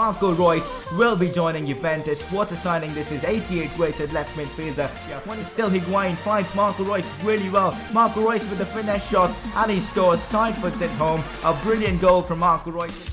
Marco Reus will be joining Juventus. What a signing this is. 88 rated left midfielder. Still Higuain finds Marco Reus really well. Marco Reus with the finesse shot and he scores. Side foots it home. A brilliant goal from Marco Reus.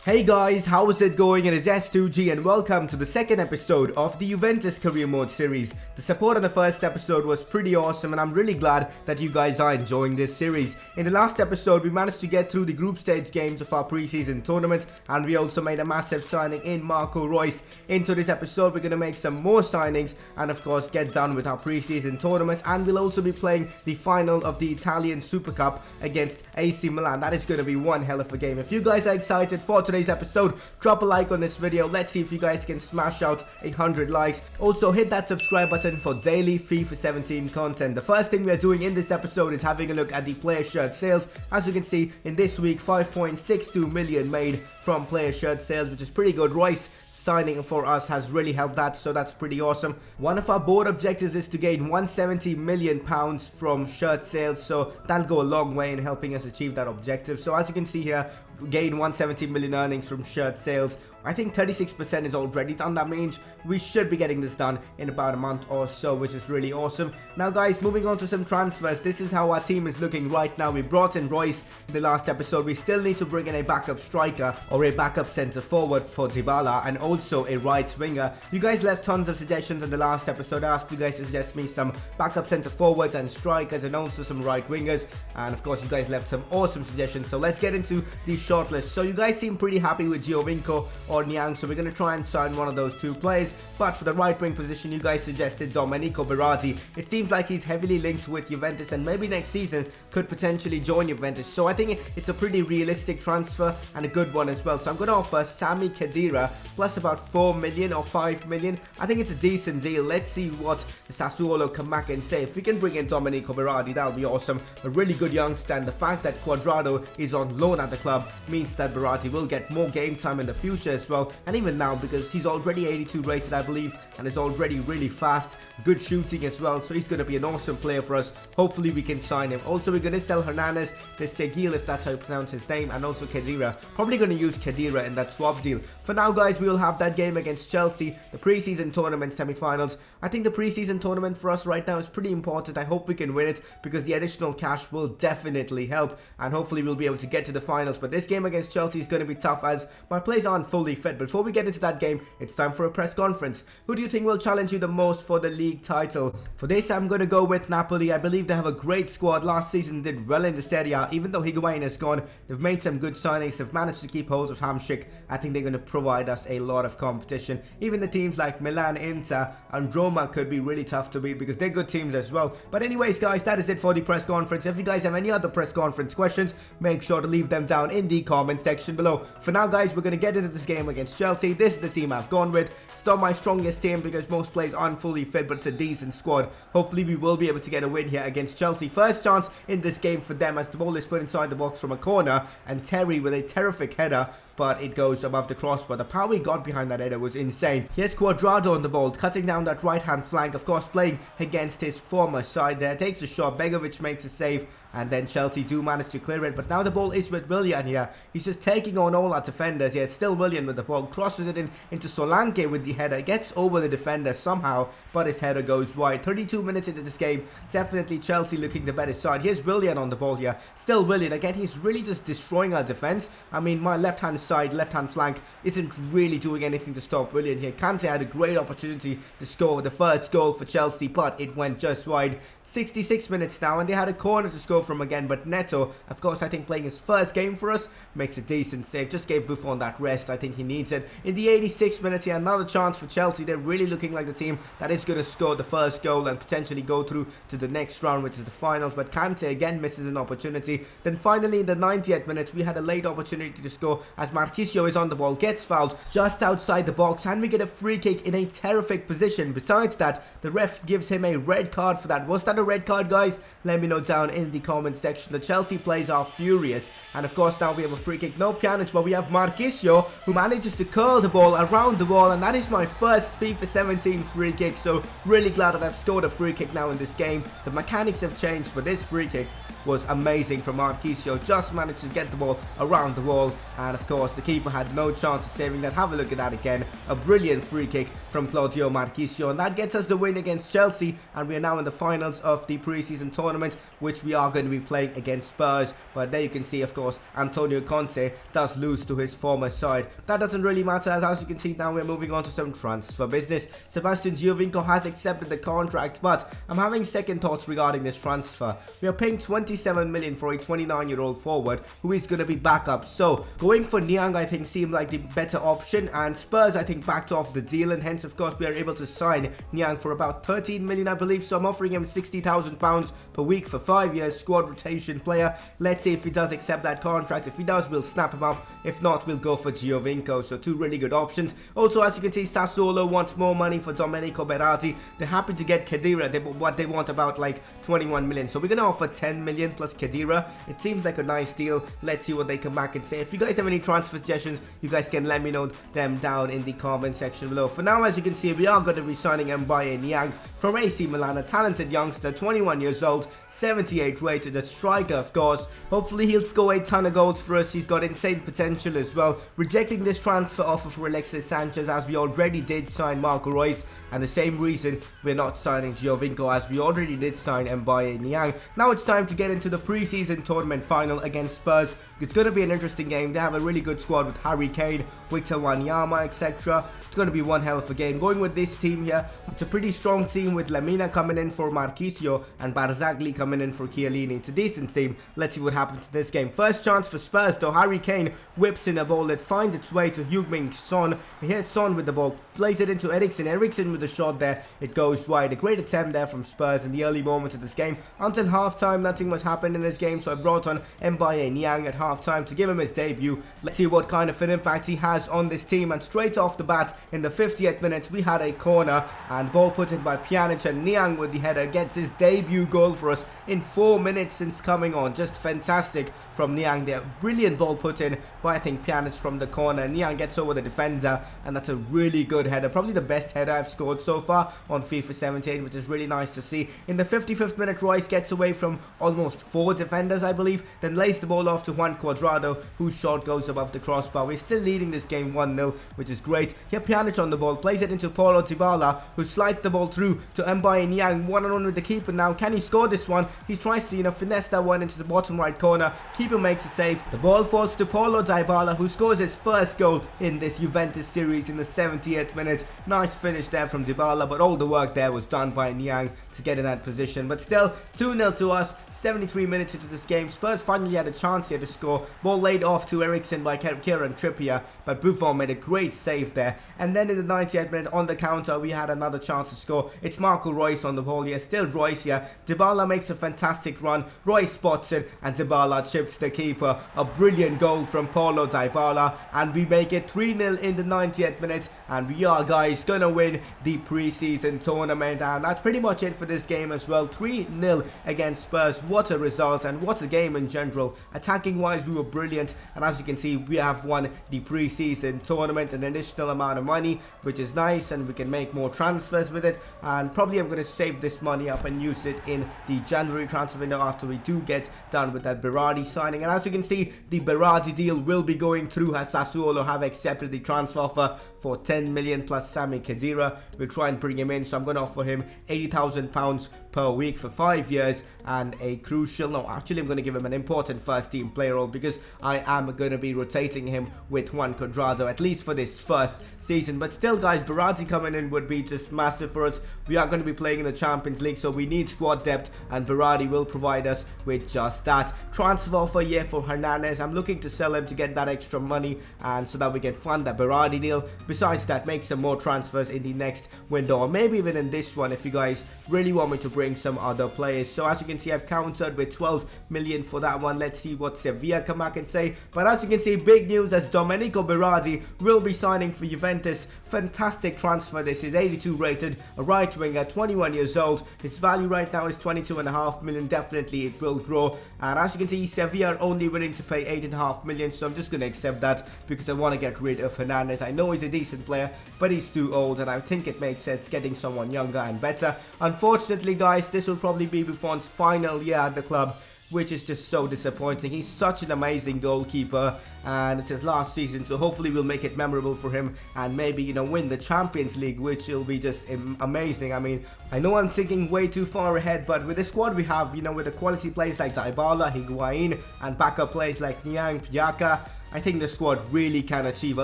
Hey guys, how is it going? It is S2G and welcome to the second episode of the Juventus Career Mode series. The support on the first episode was pretty awesome and I'm really glad that you guys are enjoying this series. In the last episode, we managed to get through the group stage games of our preseason tournament and we also made a massive signing in Marco Reus. Into this episode, we're going to make some more signings and of course get done with our preseason tournament, and we'll also be playing the final of the Italian Super Cup against AC Milan. That is going to be one hell of a game. If you guys are excited for today's episode, drop a like on this video. Let's see if you guys can smash out 100 likes. Also hit that subscribe button for daily FIFA 17 content. The first thing we are doing in this episode is having a look at the player shirt sales. As you can see, in this week 5.62 million made from player shirt sales, which is pretty good. Reus signing for us has really helped that, so that's pretty awesome. One of our board objectives is to gain 170 million pounds from shirt sales, so that'll go a long way in helping us achieve that objective. So as you can see here, gain 170 million earnings from shirt sales. I think 36% is already done. That means we should be getting this done in about a month or so, which is really awesome. Now guys, moving on to some transfers. This is how our team is looking right now. We brought in Reus in the last episode. We still need to bring in a backup striker or a backup centre forward for Dybala and also a right winger. You guys left tons of suggestions in the last episode. I asked you guys to suggest me some backup centre forwards and strikers and also some right wingers, and of course you guys left some awesome suggestions. So let's get into the shortlist. So you guys seem pretty happy with Giovinco or Niang, so we're going to try and sign one of those two players. But for the right wing position, you guys suggested Domenico Berardi. It seems like he's heavily linked with Juventus and maybe next season could potentially join Juventus, so I think it's a pretty realistic transfer and a good one as well. So I'm going to offer Sami Khedira plus about 4 million or 5 million. I think it's a decent deal. Let's see what Sassuolo come back and say. If we can bring in Domenico Berardi, that would be awesome. A really good youngster, and the fact that Cuadrado is on loan at the club means that Berardi will get more game time in the future as well, and even now because he's already 82 rated I believe and is already really fast, good shooting as well, so he's going to be an awesome player for us. Hopefully we can sign him. Also we're going to sell Hernandez to Seguil, if that's how you pronounce his name, and also Khedira. Probably going to use Khedira in that swap deal. For now guys, we will have that game against Chelsea, the preseason tournament semi-finals. I think the preseason tournament for us right now is pretty important. I hope we can win it because the additional cash will definitely help, and hopefully we'll be able to get to the finals. But this game against Chelsea is going to be tough as my players aren't fully fit. Before we get into that game, it's time for a press conference. Who do you think will challenge you the most for the league title? For this, I'm going to go with Napoli. I believe they have a great squad. Last season did well in the Serie A. Even though Higuain is gone, they've made some good signings. They've managed to keep hold of Hamsik. I think they're going to provide us a lot of competition. Even the teams like Milan, Inter and Roma could be really tough to beat because they're good teams as well. But anyways guys, that is it for the press conference. If you guys have any other press conference questions, make sure to leave them down in the comment section below. For now guys, we're going to get into this game against Chelsea. This is the team I've gone with. It's not my strongest team because most players aren't fully fit, but it's a decent squad. Hopefully we will be able to get a win here against Chelsea. First chance in this game for them as the ball is put inside the box from a corner, and Terry with a terrific header, but it goes above the crossbar. The power he got behind that header was insane. Here's Cuadrado on the ball, cutting down that right hand flank, of course playing against his former side there. Takes a shot, Begovic makes a save, and then Chelsea do manage to clear it. But now the ball is with Willian here. He's just taking on all our defenders. Yeah, it's still Willian with the ball, crosses it into Solanke with the header, gets over the defender somehow, but his header goes wide. 32 minutes into this game, definitely Chelsea looking the better side. Here's Willian on the ball here. Still Willian. Again, he's really just destroying our defense. I mean, my left-hand side, left-hand flank isn't really doing anything to stop Willian here. Kante had a great opportunity to score the first goal for Chelsea, but it went just wide. 66 minutes now, and they had a corner to score from again, but Neto, of course, I think playing his first game for us, makes a decent save. Just gave Buffon that rest. I think he needs it. In the 86th minute here, another chance for Chelsea. They're really looking like the team that is going to score the first goal and potentially go through to the next round, which is the finals, but Kante again misses an opportunity. Then finally in the 90th minute, we had a late opportunity to score as Marquisio is on the ball, gets fouled just outside the box, and we get a free kick in a terrific position. Besides that, the ref gives him a red card for that. Was that a red card, guys? Let me know down in the comment section. The Chelsea players are furious, and of course now we have a free kick. No Pjanic, but we have Marquisio, who manages to curl the ball around the wall, and that is my first FIFA 17 free kick. So really glad that I've scored a free kick now in this game. The mechanics have changed, but this free kick was amazing from Marquisio. Just managed to get the ball around the wall, and of course the keeper had no chance of saving that. Have a look at that again. A brilliant free kick from Claudio Marquisio, and that gets us the win against Chelsea, and we are now in the finals of the pre-season tournament, which we are going to be playing against Spurs. But there you can see, of course, Antonio Conte does lose to his former side. That doesn't really matter, as you can see now we're moving on to some transfer business. Sebastian Giovinco has accepted the contract, but I'm having second thoughts regarding this transfer. We are paying 27 million for a 29-year-old forward who is going to be backup. So going for Niang, I think, seemed like the better option, and Spurs, I think, backed off the deal, and hence of course we are able to sign Niang for about 13 million, I believe. So I'm offering him £60,000 per week for 5 years, squad rotation player. Let's see if he does accept that contract. If he does, we'll snap him up. If not, we'll go for Giovinco. So two really good options. Also, as you can see, Sassuolo wants more money for Domenico Berardi. They're happy to get Khedira. What they want about like 21 million. So we're going to offer 10 million plus Khedira. It seems like a nice deal. Let's see what they come back and say. If you guys have any transfer suggestions, you guys can let me know them down in the comment section below. For now, as you can see, we are going to be signing Mbaye Niang from AC Milan, a talented youngster, 21 years old, 78 rated, a striker, of course. Hopefully he'll score a ton of goals for us. He's got insane potential as well. Rejecting this transfer offer for Alexis Sanchez, as we already did sign Marco Reus, and the same reason we're not signing Giovinco, as we already did sign Mbaye Niang. Now it's time to get into the pre-season tournament final against Spurs. It's going to be an interesting game. They have a really good squad with Harry Kane, Victor Wanyama, etc. It's going to be one hell of a game. Going with this team here, it's a pretty strong team with Lamina coming in for Marquisio and Barzagli coming in for Chiellini. It's a decent team. Let's see what happens in this game. First chance for Spurs, though. Harry Kane whips in a ball that finds its way to Heung-min Son. Here's Son with the ball, plays it into Eriksen. Eriksen with the shot there. It goes wide. A great attempt there from Spurs in the early moments of this game. Until halftime, nothing was happening in this game, so I brought on Mbaye Niang at halftime to give him his debut. Let's see what kind of an impact he has on this team. And straight off the bat, in the 50th minute, we had a corner and ball put in by Pjanic, and Niang with the header gets his debut goal for us in 4 minutes since coming on. Just fantastic from Niang there. Brilliant ball put in by, I think, Pjanic from the corner. Niang gets over the defender, and that's a really good header. Probably the best header I've scored so far on FIFA 17, which is really nice to see. In the 55th minute, Reus gets away from almost 4 defenders, I believe, then lays the ball off to Juan Cuadrado, whose shot goes above the crossbar. We're still leading this game 1-0, which is great. Here Pjanic on the ball, plays it into Paulo Dybala, who slides the ball through to Mbaye Niang, one-on-one with the keeper now. Can he score this one? He tries to, finesse that one into the bottom right corner. Keeper makes a save. The ball falls to Paulo Dybala, who scores his first goal in this Juventus series in the 78th minute. Nice finish there from Dybala, but all the work there was done by Niang to get in that position. But still, 2-0 to us, 73 minutes into this game. Spurs finally had a chance here to score. Ball laid off to Eriksen by Kieran Trippier, but Buffon made a great save there. And then in the 90th minute, on the counter, we had another chance to score. It's Marco Reus on the ball here, still Reus here. Dybala makes a fantastic run. Reus spots it, and Dybala chips the keeper. A brilliant goal from Paulo Dybala, and we make it 3-0 in the 90th minute, and we are, guys, gonna win the pre-season tournament. And that's pretty much it for this game as well. 3-0 against Spurs. What a result, and what a game in general. Attacking wise, we were brilliant, and as you can see, we have won the pre-season tournament, an additional amount of money, which is nice, and we can make more transfers with it. And probably I'm going to save this money up and use it in the January transfer window after we do get done with that Berardi signing. And as you can see, the Berardi deal will be going through, as Sassuolo have accepted the transfer offer for 10 million plus Sami Khedira. We'll try and bring him in, so I'm going to offer him £80,000 per week for 5 years, and a crucial, no, actually I'm going to give him an important first team player role, because I am going to be rotating him with Juan Cuadrado, at least for this first season. But still, guys, Berardi coming in would be just massive for us. We are going to be playing in the Champions League, so we need squad depth, and Berardi will provide us with just that. Transfer offer here for Hernandez. I'm looking to sell him to get that extra money, and so that we can fund that Berardi deal. Besides that, make some more transfers in the next window, or maybe even in this one, if you guys really want me to break bring some other players. So as you can see, I've countered with 12 million for that one. Let's see what Sevilla come back and say. But as you can see, big news as Domenico Berardi will be signing for Juventus. Fantastic transfer. This is 82 rated, a right winger, 21 years old. His value right now is 22.5 million. Definitely it will grow. And as you can see, Sevilla are only willing to pay 8.5 million. So I'm just going to accept that because I want to get rid of Hernandez. I know he's a decent player, but he's too old, and I think it makes sense getting someone younger and better. Unfortunately, guys, this will probably be Buffon's final year at the club, which is just so disappointing. He's such an amazing goalkeeper, and it's his last season, so hopefully we'll make it memorable for him and maybe, you know, win the Champions League, which will be just amazing. I mean, I know I'm thinking way too far ahead, but with the squad we have, you know, with the quality players like Dybala, Higuain, and backup players like Niang, Piaka, I think the squad really can achieve a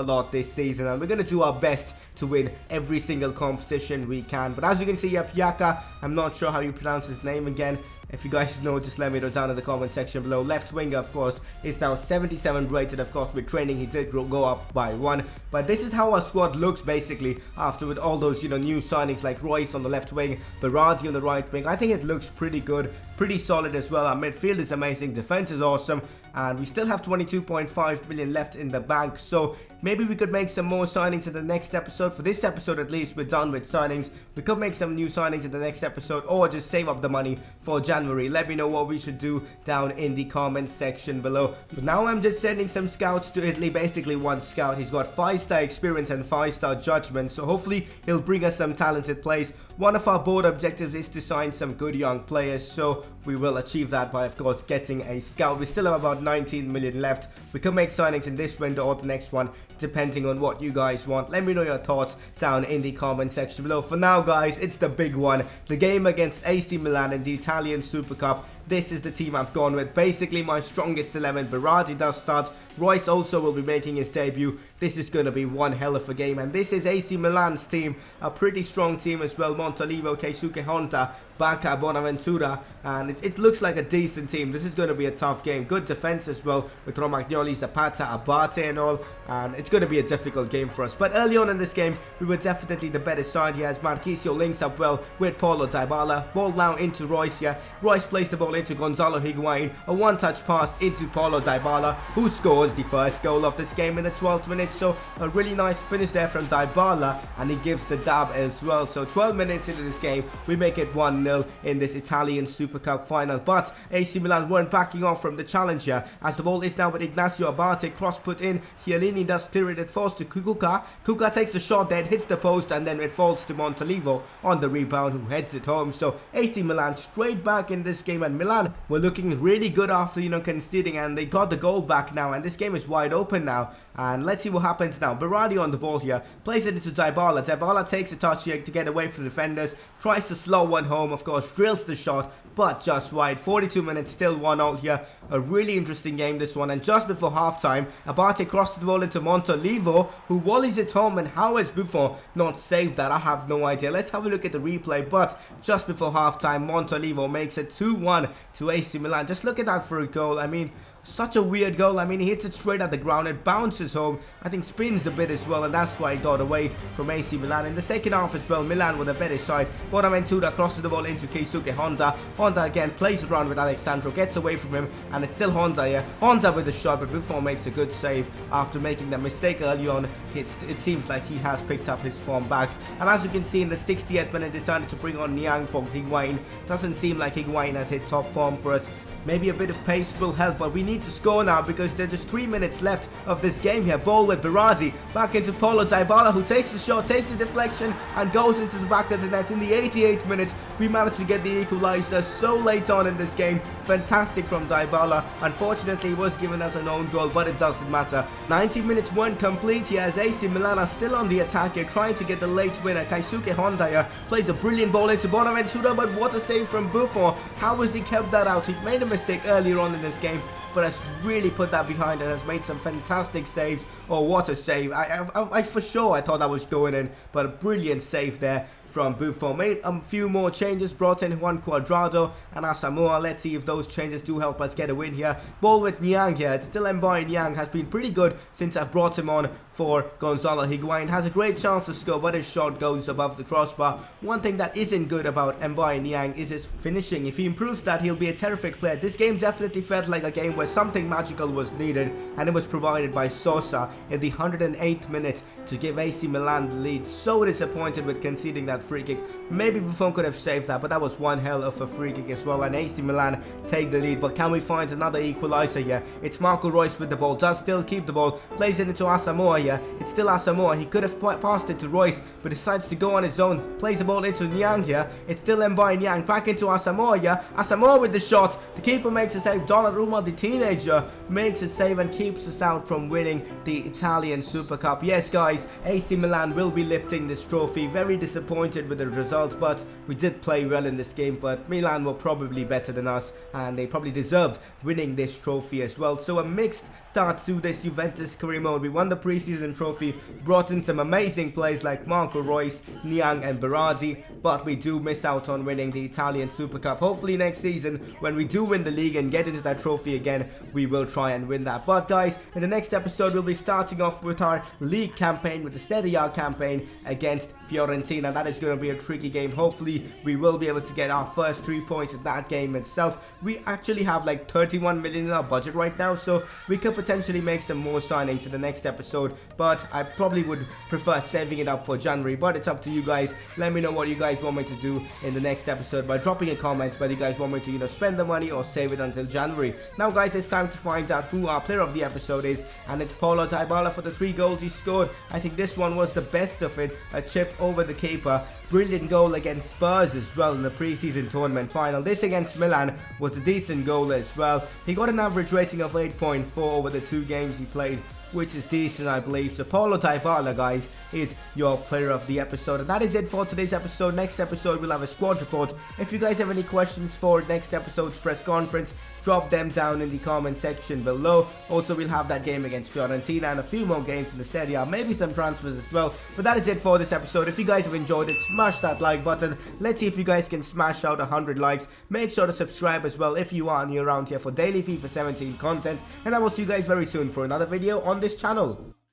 lot this season, and we're going to do our best to win every single competition we can. But as you can see, Piaka, I'm not sure how you pronounce his name again. If you guys know, just let me know down in the comment section below. Left winger, of course, is now 77 rated. Of course, with training, he did go up by 1. But this is how our squad looks, basically, after with all those, you know, new signings like Reus on the left wing, Berardi on the right wing. I think it looks pretty good, pretty solid as well. Our midfield is amazing, defense is awesome, and we still have 22.5 million left in the bank. So maybe we could make some more signings in the next episode. For this episode, at least, we're done with signings. We could make some new signings in the next episode, or just save up the money for January. Let me know what we should do down in the comment section below. But now I'm just sending some scouts to Italy. Basically, one scout. He's got 5-star experience and 5-star judgment, so hopefully he'll bring us some talented players. One of our board objectives is to sign some good young players, so we will achieve that by, of course, getting a scout. We still have about 19 million left. We can make signings in this window or the next one, depending on what you guys want. Let me know your thoughts down in the comment section below. For now, guys, it's the big one, the game against AC Milan in the Italian Super Cup. This is the team I've gone with. Basically my strongest 11. Berardi does start. Reus also will be making his debut. This is going to be one hell of a game, and this is AC Milan's team, a pretty strong team as well. Montolivo, Keisuke Honda, Bacca, Bonaventura, and it looks like a decent team. This is going to be a tough game. Good defense as well with Romagnoli, Zapata, Abate and all, and it's going to be a difficult game for us. But early on in this game, we were definitely the better side here as Marquisio links up well with Paulo Dybala. Ball now into Reus here. Reus plays the ball into Gonzalo Higuain. A one-touch pass into Paulo Dybala, who scores the first goal of this game in the 12th minute. So a really nice finish there from Dybala, and he gives the dab as well. So 12 minutes into this game, we make it 1-0 in this Italian Super Cup final. But AC Milan weren't backing off from the challenge here, as the ball is now with Ignacio Abate. Cross put in. Chiellini does clear it. It falls to Kukuka. Kuka takes a shot there, it hits the post, and then it falls to Montolivo on the rebound, who heads it home. So AC Milan straight back in this game, and Milan were looking really good after, you know, conceding, and they got the goal back now, and this game is wide open now. And let's see what happens now. Berardi on the ball here, plays it into Dybala. Dybala takes a touch here to get away from the defenders, tries to slow one home, of course, drills the shot, but just wide. 42 minutes, still 1-0 here. A really interesting game, this one. And just before halftime, Abate crossed the ball into Montolivo, who volleys it home. And how has Buffon not saved that? I have no idea. Let's have a look at the replay. But just before halftime, Montolivo makes it 2-1 to AC Milan. Just look at that for a goal. I mean, such a weird goal. I mean, he hits it straight at the ground, it bounces home, I think spins a bit as well, and that's why he got away from AC Milan. In the second half as well, Milan with a better side. Bonaventura crosses the ball into Keisuke Honda. Honda again plays it around with Alexandro, gets away from him, and it's still Honda here. Honda with the shot, but Buffon makes a good save after making that mistake early on. It seems like he has picked up his form back. And as you can see, in the 68th minute, decided to bring on Niang for Higuain. Doesn't seem like Higuain has hit top form for us. Maybe a bit of pace will help, but we need to score now because there's just 3 minutes left of this game here. Ball with Berardi, back into Paulo Dybala, who takes the shot, takes a deflection, and goes into the back of the net. In the 88th minute, we managed to get the equalizer so late on in this game. Fantastic from Dybala. Unfortunately, it was given as an own goal, but it doesn't matter. 90 minutes weren't complete here as AC Milan are still on the attack here, trying to get the late winner. Keisuke Honda here plays a brilliant ball into Bonaventura, but what a save from Buffon. How has he kept that out? He made a mistake earlier on in this game, but has really put that behind and has made some fantastic saves. Oh, what a save. I for sure I thought that was going in, but a brilliant save there from Buffon. Made a few more changes, brought in Juan Cuadrado and Asamoah. Let's see if those changes do help us get a win here. Ball with Niang here. It's still Mbaye Niang, has been pretty good since I've brought him on for Gonzalo Higuain. Has a great chance to score, but his shot goes above the crossbar. One thing that isn't good about Mbaye Niang is his finishing. If he improves that, he'll be a terrific player. This game definitely felt like a game where something magical was needed, and it was provided by Sosa in the 108th minute to give AC Milan the lead. So disappointed with conceding that free kick. Maybe Buffon could have saved that, but that was one hell of a free kick as well, and AC Milan take the lead. But can we find another equalizer here? It's Marco Reus with the ball, does still keep the ball, plays it into Asamoah here. It's still Asamoah. He could have passed it to Reus, but decides to go on his own, plays the ball into Niang here. It's still Mbaye Niang, back into Asamoah here. Asamoah with the shot. The keeper makes a save. Donnarumma, the teenager, makes a save and keeps us out from winning the Italian Super Cup. Yes, guys, AC Milan will be lifting this trophy. Very disappointed with the result, but we did play well in this game. But Milan were probably better than us, and they probably deserved winning this trophy as well. So a mixed start to this Juventus career mode. We won the preseason trophy, brought in some amazing players like Marco Reus, Niang and Berardi, but we do miss out on winning the Italian Super Cup. Hopefully next season, when we do win the league and get into that trophy again, we will try and win that. But guys, in the next episode, we'll be starting off with our league campaign, with the Serie A campaign against Fiorentina. That is going to be a tricky game. Hopefully we will be able to get our first 3 points in that game itself. We actually have like 31 million in our budget right now, so we could potentially make some more signings in the next episode, but I probably would prefer saving it up for January. But it's up to you guys. Let me know what you guys want me to do in the next episode by dropping a comment whether you guys want me to spend the money or save it until January. Now guys, it's time to find out who our player of the episode is, and it's Paulo Dybala for the 3 goals he scored. I think this one was the best of it. A chip over the keeper. Brilliant goal against Spurs as well in the preseason tournament final. This against Milan was a decent goal as well. He got an average rating of 8.4 over the 2 games he played, which is decent, I believe. So Paulo Dybala, guys, is your player of the episode. And that is it for today's episode. Next episode, we'll have a squad report. If you guys have any questions for next episode's press conference, drop them down in the comment section below. Also, we'll have that game against Fiorentina and a few more games in the Serie A, maybe some transfers as well. But that is it for this episode. If you guys have enjoyed it, smash that like button. Let's see if you guys can smash out 100 likes. Make sure to subscribe as well if you are new around here for daily FIFA 17 content. And I will see you guys very soon for another video on this channel.